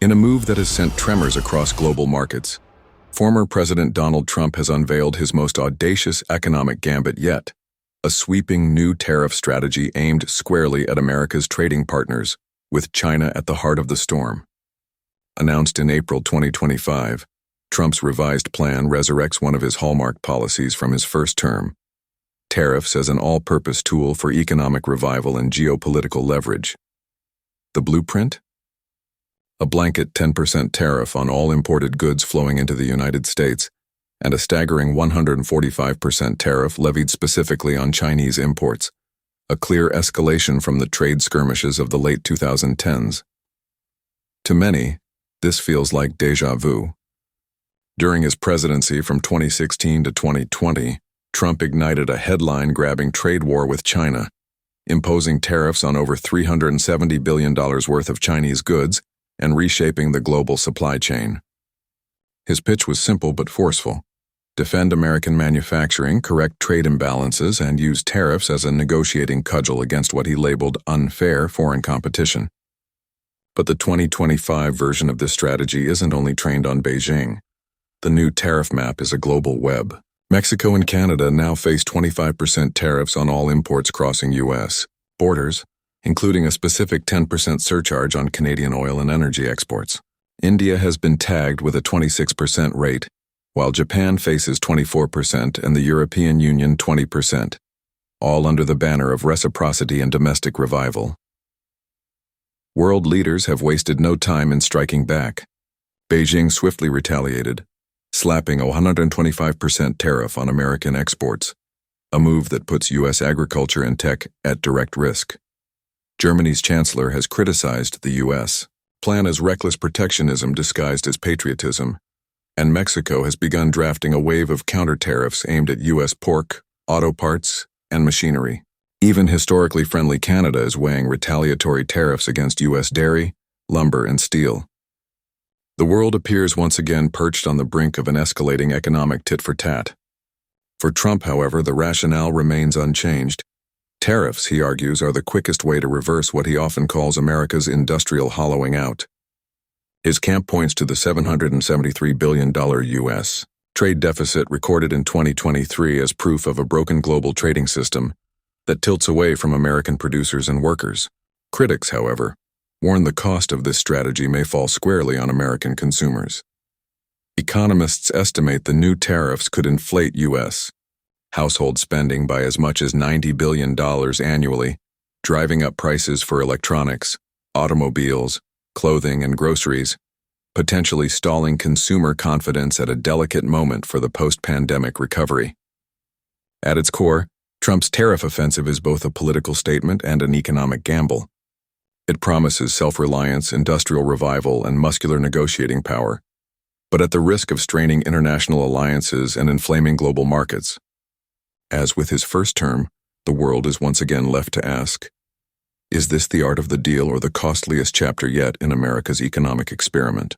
In a move that has sent tremors across global markets, former President Donald Trump has unveiled his most audacious economic gambit yet, a sweeping new tariff strategy aimed squarely at America's trading partners, with China at the heart of the storm. Announced in April 2025, Trump's revised plan resurrects one of his hallmark policies from his first term: tariffs as an all-purpose tool for economic revival and geopolitical leverage. The blueprint? A blanket 10% tariff on all imported goods flowing into the United States, and a staggering 145% tariff levied specifically on Chinese imports, a clear escalation from the trade skirmishes of the late 2010s. To many, this feels like déjà vu. During his presidency from 2016 to 2020, Trump ignited a headline-grabbing trade war with China, imposing tariffs on over $370 billion worth of Chinese goods and reshaping the global supply chain. His pitch was simple but forceful: defend American manufacturing, correct trade imbalances, and use tariffs as a negotiating cudgel against what he labeled unfair foreign competition. But the 2025 version of this strategy isn't only trained on Beijing. The new tariff map is a global web. Mexico and Canada now face 25% tariffs on all imports crossing U.S. borders, including a specific 10% surcharge on Canadian oil and energy exports. India has been tagged with a 26% rate, while Japan faces 24% and the European Union 20%, all under the banner of reciprocity and domestic revival. World leaders have wasted no time in striking back. Beijing swiftly retaliated, slapping a 125% tariff on American exports, a move that puts U.S. agriculture and tech at direct risk. Germany's chancellor has criticized the U.S. plan as reckless protectionism disguised as patriotism, and Mexico has begun drafting a wave of counter-tariffs aimed at U.S. pork, auto parts, and machinery. Even historically friendly Canada is weighing retaliatory tariffs against U.S. dairy, lumber, and steel. The world appears once again perched on the brink of an escalating economic tit-for-tat. For Trump, however, the rationale remains unchanged. Tariffs, he argues, are the quickest way to reverse what he often calls America's industrial hollowing out. His camp points to the $773 billion U.S. trade deficit recorded in 2023 as proof of a broken global trading system that tilts away from American producers and workers. Critics, however, warn the cost of this strategy may fall squarely on American consumers. Economists estimate the new tariffs could inflate U.S. household spending by as much as $90 billion annually, driving up prices for electronics, automobiles, clothing, and groceries, potentially stalling consumer confidence at a delicate moment for the post-pandemic recovery. At its core, Trump's tariff offensive is both a political statement and an economic gamble. It promises self-reliance, industrial revival, and muscular negotiating power, but at the risk of straining international alliances and inflaming global markets. As with his first term, the world is once again left to ask, is this the art of the deal or the costliest chapter yet in America's economic experiment?